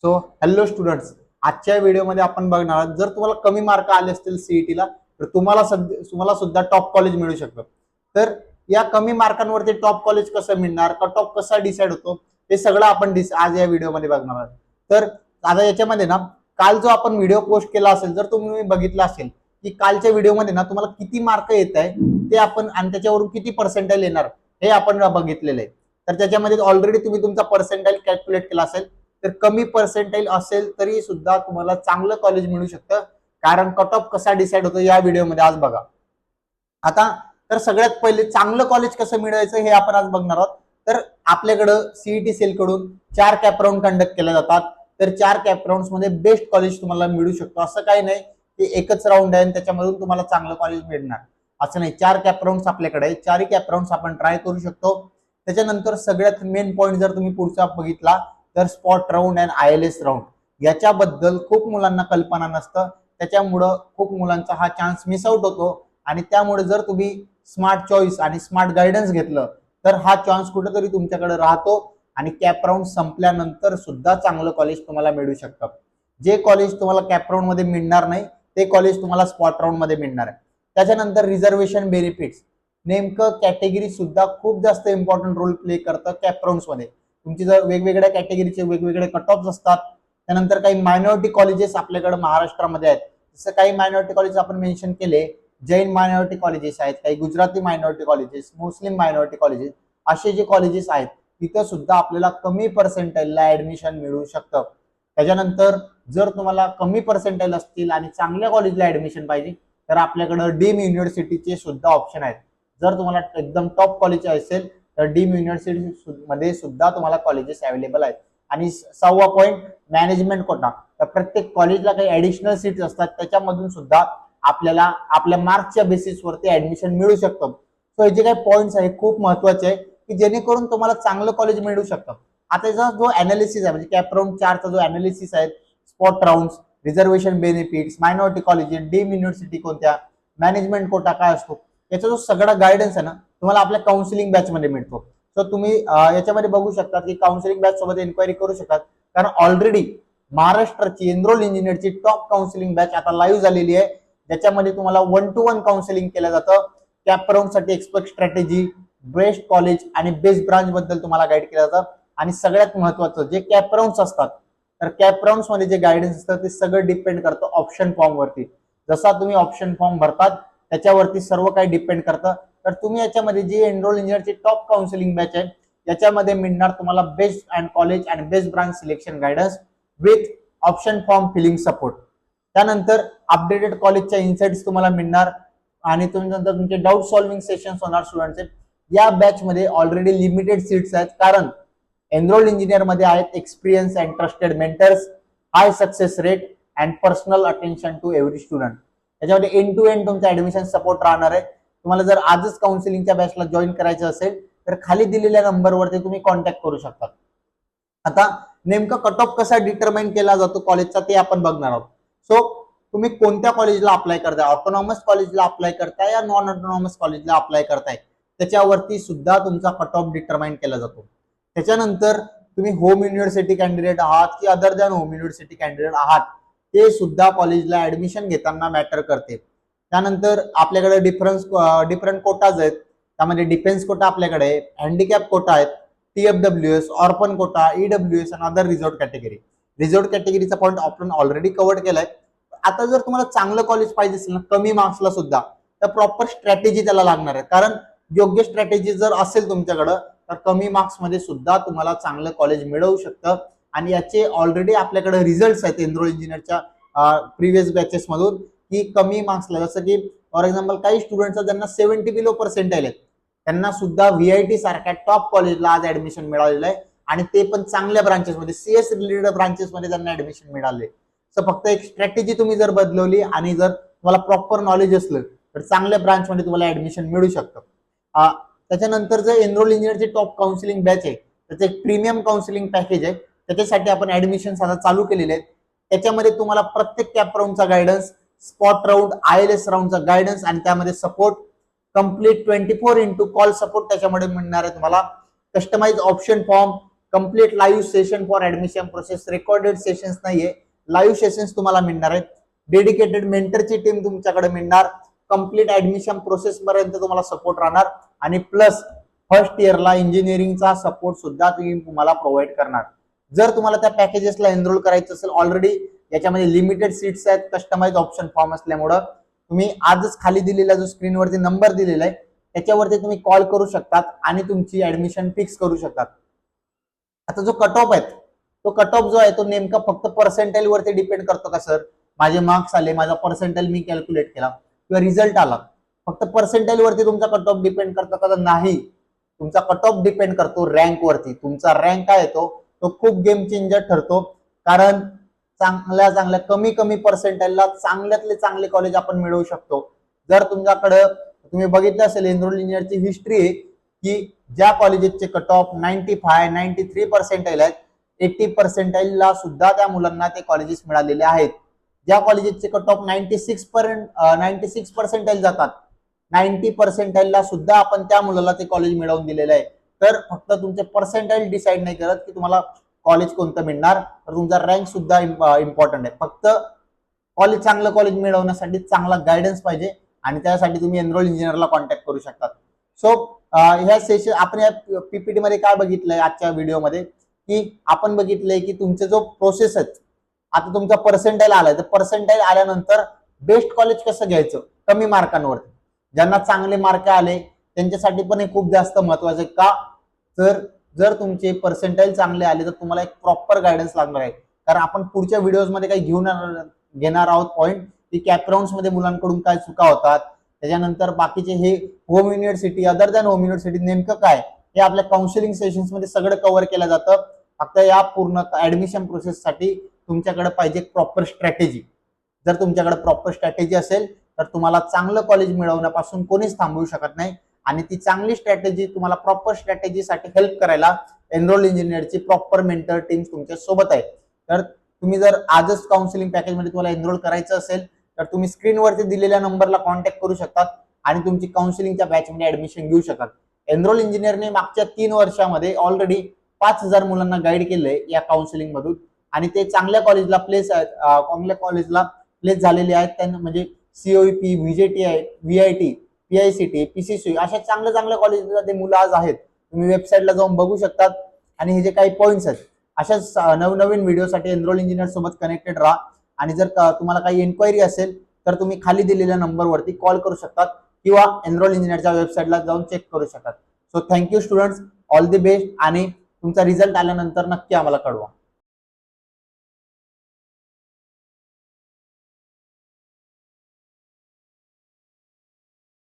So hello students, आजच्या व्हिडिओमध्ये आपण बघणार आहोत जर तुम्हाला कमी मार्क आले असतील सीईटीला तर तुम्हाला सुद्धा टॉप कॉलेज मिळू शकतं. तर या कमी मार्कांवरती टॉप कॉलेज कसं मिळणार, कट ऑफ कसा डिसाईड होतो, हे सगळं आपण आज या व्हिडिओमध्ये बघणार आहोत. तर आता याच्यामध्ये ना काल जो आपण व्हिडिओ पोस्ट केला असेल, जर तुम्ही बघितला असेल की कालच्या व्हिडिओमध्ये ना तुम्हाला किती मार्क येत आहे ते आपण आणि त्याच्यावरून किती पर्सेंटाइल येणार हे आपण बघितलेलं आहे. तर त्याच्यामध्ये ऑलरेडी तुम्ही तुमचा पर्सेंटाइल कॅल्क्युलेट केला असेल. तर कमी पर्सेंटाइल असेल तरी सुद्धा तुम्हाला चांगलं कॉलेज मिळू शकतं, कारण कट ऑफ कसा डिसाईड होतो या व्हिडिओमध्ये आज बघा. आता तर सगळ्यात पहिले चांगलं कॉलेज कसं मिळवायचं हे आपण आज बघणार आहोत. तर आपल्याकडं सीईटी सेल कडून 4 कॅप राऊंड कंडक्ट केले जातात. तर 4 कॅप राऊंड मध्ये बेस्ट कॉलेज तुम्हाला मिळू शकतो. असं काही नाही की एकच राऊंड आहे त्याच्यामधून तुम्हाला चांगलं कॉलेज मिळणार, असं नाही. 4 कॅप राऊंड आपल्याकडे आहे. 4 कॅप राऊंड आपण ट्राय करू शकतो. त्याच्यानंतर सगळ्यात मेन पॉईंट जर तुम्ही पुढचा बघितला तर spot round and ILS round याच्याबद्दल खूप मुलांना कल्पना नसतं. त्याच्यामुळं खूप मुलांचा हा चान्स मिस आउट होतो आणि त्यामुळे जर तुम्ही स्मार्ट चॉईस आणि स्मार्ट गायडन्स घेतलं तर हा चान्स कुठेतरी तुमच्याकडे राहतो आणि कॅप राऊंड संपल्यानंतर सुद्धा चांगलं कॉलेज तुम्हाला मिळू शकतं. जे कॉलेज तुम्हाला कॅप राऊंड मध्ये मिळणार नाही ते कॉलेज तुम्हाला स्पॉट राऊंड मध्ये मिळणार आहे. त्याच्यानंतर रिझर्वेशन बेनिफिट्स, नेमकं कॅटेगरी सुद्धा खूप जास्त इम्पॉर्टंट रोल प्ले करतं कॅप राऊंड मध्ये. तुमची जर वेगवेगळ्या कॅटेगरीचे वेगवेगळे कट ऑफ असतात. त्यानंतर काही मायनॉरिटी कॉलेजेस आपल्याकडे महाराष्ट्रामध्ये आहेत. जसं काही मायनॉरिटी कॉलेज आपण मेन्शन केले, जैन मायनॉरिटी कॉलेजेस आहेत, काही गुजराती मायनॉरिटी कॉलेजेस, मुस्लिम मायनॉरिटी कॉलेजेस, असे जे कॉलेजेस आहेत तिथं सुद्धा आपल्याला कमी पर्सेंटाईलला ऍडमिशन मिळू शकतं. त्याच्यानंतर जर तुम्हाला कमी पर्सेंटाईल असतील आणि चांगल्या कॉलेजला ऍडमिशन पाहिजे तर आपल्याकडे डीम युनिव्हर्सिटीचे सुद्धा ऑप्शन आहेत. जर तुम्हाला एकदम टॉप कॉलेज असेल तर डीम युनिव्हर्सिटी मध्ये सुद्धा तुम्हाला कॉलेजेस अवेलेबल आहेत. आणि 6वा पॉईंट मॅनेजमेंट कोटा. तर प्रत्येक कॉलेजला काही ऍडिशनल सीट्स असतात, त्याच्यामधून सुद्धा आपल्याला आपल्या मार्क्सच्या बेसिसवरती ऍडमिशन मिळू शकतं. सो हे जे काही पॉईंट्स आहे खूप महत्वाचे आहे की जेणेकरून तुम्हाला चांगलं कॉलेज मिळू शकतं. आता याचा जो अनालिसिस आहे म्हणजे कॅप राऊंड 4चा जो अनालिसिस आहे, spot round, reservation benefits, minority colleges, deem university कोणत्या, मॅनेजमेंट कोटा काय असतो, याचा जो सगळा गायडन्स आहे ना तुम्हाला आपल्या काउन्सिलिंग बॅच मध्ये मिळतो. तर तुम्ही याच्यामध्ये बघू शकता की काउन्सिलिंग बॅच सोबत एन्क्वायरी करू शकतात, कारण ऑलरेडी महाराष्ट्राची एनरोल इंजिनिअरची टॉप काउन्सिलिंग बॅच आता लाईव्ह झालेली आहे, ज्याच्यामध्ये तुम्हाला 1 to 1 काउन्सिलिंग केलं जातं. कॅप राऊंड साठी एक्सपेक्ट स्ट्रॅटेजी, बेस्ट कॉलेज आणि बेस्ट ब्रांच बद्दल तुम्हाला गाईड केलं जातं. आणि सगळ्यात महत्वाचं जे कॅप राऊंड असतात, तर कॅप राऊंड मध्ये जे गायडन्स असतं ते सगळं डिपेंड करतं ऑप्शन फॉर्म वरती. जसा तुम्ही ऑप्शन फॉर्म भरतात त्याच्यावरती सर्व काही डिपेंड करतं. तर तुम्ही याच्यामध्ये जी एनरोल इंजिनिअरची टॉप काउन्सिलिंग बॅच आहे याच्यामध्ये मिळणार तुम्हाला बेस्ट अँड कॉलेज आणि best branch selection guidance with option form filling support. त्यानंतर अपडेटेड कॉलेजच्या इन्साइट्स तुम्हाला मिळणार आणि नंतर तुमचे डाऊट सॉल्व्हिंग सेशन्स होणार स्टुडंटचे. या बॅच मध्ये ऑलरेडी लिमिटेड सीट्स आहेत, कारण एनरोल इंजिनियर मध्ये आहेत experience and trusted mentors, high success rate and personal attention to every student. त्याच्यामध्ये एंड टू एंड तुमचा ऍडमिशन सपोर्ट राहणार आहे. तुम्हाला जर आजच काउन्सिलिंगच्या बॅचला जॉईन करायचं असेल तर खाली दिलेल्या नंबरवरती तुम्ही कॉन्टॅक्ट करू शकता. आता नेमका कट ऑफ कसा डिटरमाइन केला जातो कॉलेजचा ते आपण बघणार आहोत. सो तुम्ही कोणत्या कॉलेजला अप्लाय करताय, ऑटोनॉमस कॉलेजला अप्लाय करताय या नॉन ऑटोनॉमस कॉलेजला अप्लाय करताय, त्याच्यावरती सुद्धा तुमचा कट ऑफ डिटरमाइन केला जातो. त्याच्यानंतर तुम्ही होम युनिव्हर्सिटी कॅन्डिडेट आहात की other than home university candidate आहात ते सुद्धा कॉलेजला ऍडमिशन घेताना मॅटर करते. त्यानंतर आपल्याकडे डिफरंट कोटाज आहेत. त्यामध्ये डिफेन्स कोटा आपल्याकडे आहे, हँडिकॅप कोटा आहेत, TFWS, ऑर्फन कोटा, EWS आणि अदर रिझर्व्ड कॅटेगरी. रिझर्व्ड कॅटेगरीचा पॉईंट आपण ऑलरेडी कव्हर केलाय. आता जर तुम्हाला चांगलं कॉलेज पाहिजे असेल ना कमी मार्क्सला सुद्धा, तर प्रॉपर स्ट्रॅटेजी त्याला लागणार आहे. कारण योग्य स्ट्रॅटेजी जर असेल तुमच्याकडं तर कमी मार्क्स मध्ये सुद्धा तुम्हाला चांगलं कॉलेज मिळवू शकतं. आणि याचे ऑलरेडी आपल्याकडे रिझल्ट आहेत एनरोल इंजिनिअरच्या प्रिव्हियस बॅचेस मधून, की कमी मार्क्सला, जसं की फॉर एक्झाम्पल काही स्टुडंट्स ज्यांना 70 बिलो पर्सेंटाईल आहेत त्यांना सुद्धा VIT सारख्या टॉप कॉलेजला आज ऍडमिशन मिळालेलं आहे. आणि ते पण चांगल्या ब्रांचेसमध्ये, CS रिलेटेड ब्रांचेसमध्ये त्यांना ऍडमिशन मिळाले. सो फक्त एक स्ट्रॅटेजी तुम्ही जर बदलवली आणि जर तुम्हाला प्रॉपर नॉलेज असलं तर चांगल्या ब्रांचमध्ये तुम्हाला ऍडमिशन मिळू शकतं. त्याच्यानंतर जर एनरोल इंजिनिअरची टॉप काउन्सिलिंग बॅच आहे त्याचं एक प्रीमियम काउन्सिलिंग पॅकेज आहे, त्याच्यासाठी आपण ऍडमिशन आता चालू केलेले आहेत. त्याच्यामध्ये तुम्हाला प्रत्येक कॅप राऊंडचा गायडन्स, स्पॉट राऊंड, ILS राऊंडचा गायडन्स आणि त्यामध्ये support, complete 24x call support त्याच्यामध्ये मिळणार आहे तुम्हाला. Customise option form, complete live session for admission process, recorded sessions नाहीये, लाईव्ह सेशन्स तुम्हाला मिळणार आहेत, डेडिकेटेड मेंटरची टीम तुमच्याकडे मिळणार, कम्प्लीट ऍडमिशन प्रोसेस पर्यंत तुम्हाला सपोर्ट राहणार आणि प्लस फर्स्ट इयरला इंजिनिअरिंगचा सपोर्ट सुद्धा तुम्हाला प्रोव्हाइड करणार. जर तुम्हाला त्या पॅकेजेसला एनरोल करायचं असेल, ऑलरेडी याच्यामध्ये लिमिटेड सीट्स आहेत, कस्टमाइज ऑप्शन फॉर्म असल्यामुळं तुम्ही आजच खाली दिलेला जो स्क्रीनवरती नंबर दिलेला आहे त्याच्यावरती तुम्ही कॉल करू शकतात आणि तुमची ऍडमिशन फिक्स करू शकतात. आता जो कट ऑफ आहे तो कट ऑफ जो आहे तो नेमका फक्त पर्सेंटाईल वरती डिपेंड करतो का सर? माझे मार्क्स आले, माझा पर्सेंटाईल मी कॅल्क्युलेट केला किंवा रिझल्ट आला, फक्त पर्सेंटाईल वरती तुमचा कट ऑफ डिपेंड करतो का? नाही, तुमचा कट ऑफ डिपेंड करतो रँक वरती. तुमचा रँक काय येतो तो खूप गेम चेंजर ठरतो, कारण चांगल्या कमी पर्सेंटाईलला चांगल्यातले चांगले कॉलेज आपण मिळवू शकतो. जर तुमच्याकडे तुम्ही बघितलं असेल एनरोल इंजिनिअरची हिस्ट्री आहे की ज्या कॉलेजेसचे कट ऑफ 95, 93 पर्सेंटाईल आहेत, 80 पर्सेंटाईलला सुद्धा त्या मुलांना ते कॉलेजेस मिळालेले आहेत. ज्या कॉलेजेसचे कट ऑफ 96 पर्सेंटाईल जातात, 90 पर्सेंटाईलला सुद्धा आपण त्या मुलाला ते कॉलेज मिळवून दिलेलं आहे. तर फक्त तुमचे पर्सेंटाईल डिसाईड नाही करत की तुम्हाला कॉलेज कोणतं मिळणार, तर तुमचा रँक सुद्धा इम्पॉर्टंट आहे. फक्त चांगलं कॉलेज मिळवण्यासाठी चांगला गायडन्स पाहिजे आणि त्यासाठी तुम्ही एनरोल इंजिनिअरला कॉन्टॅक्ट करू शकता. सो ह्या सेशन आपण या पीपीटी मध्ये काय बघितलंय आजच्या व्हिडिओमध्ये की आपण बघितलंय की तुमचे जो प्रोसेस आहे, आता तुमचा पर्सेंटाईल आलाय तर पर्सेंटाईल आल्यानंतर बेस्ट कॉलेज कसं घ्यायचं कमी मार्कांवरती. ज्यांना चांगले मार्क आले त्यांच्यासाठी पण हे खूप जास्त महत्वाचं आहे का? तर जर तुमचे पर्सेंटाईल चांगले आले तर तुम्हाला एक प्रॉपर गायडन्स लागणार आहे. कारण आपण पुढच्या व्हिडिओज मध्ये काही घेणार आहोत पॉईंट की कॅपराउंड्स मध्ये मुलांकडून काय चुका होतात, त्याच्यानंतर बाकीचे हे home university other than home university नेमकं काय हे आपल्या काउन्सिलिंग सेशन्स मध्ये सगळं कव्हर केलं जातं. फक्त या पूर्ण ऍडमिशन प्रोसेससाठी तुमच्याकडे पाहिजे प्रॉपर स्ट्रॅटेजी. जर तुमच्याकडे प्रॉपर स्ट्रॅटेजी असेल तर तुम्हाला चांगलं कॉलेज मिळवण्यापासून कोणीच थांबवू शकत नाही. आणि ती चांगली स्ट्रॅटेजी तुम्हाला प्रॉपर स्ट्रॅटेजीसाठी हेल्प करायला एनरोल इंजिनिअरची प्रॉपर मेंटर टीम तुमच्या सोबत आहे. तर तुम्ही जर आजच काउन्सिलिंग पॅकेजमध्ये तुम्हाला एनरोल करायचं असेल तर तुम्ही स्क्रीनवरती दिलेल्या नंबरला कॉन्टॅक्ट करू शकतात आणि तुमची काउन्सिलिंगच्या बॅचमध्ये ऍडमिशन घेऊ शकतात. एनरोल इंजिनिअरने मागच्या 3 वर्षामध्ये ऑलरेडी 5000 मुलांना गाईड केलंय या काउन्सिलिंग मधून आणि ते चांगल्या कॉलेजला प्लेस झालेले आहेत. त्यांना म्हणजे COEP, VJTI, VIT, PICT, PCC अशा चांगल्या कॉलेजला ते मुलं आज आहेत. तुम्ही वेबसाईटला जाऊन बघू शकतात. आणि हे जे काही पॉईंट्स आहेत अशाच नवनवीन व्हिडिओसाठी एनरोल इंजिनियर सोबत कनेक्टेड राहा. आणि जर तुम्हाला काही एन्क्वायरी असेल तर तुम्ही खाली दिलेल्या नंबरवरती कॉल करू शकतात किंवा एनरोल इंजिनियरच्या वेबसाईटला जाऊन चेक करू शकतात. So thank you students, all the best आणि तुमचा रिझल्ट आल्यानंतर नक्की आम्हाला कळवा.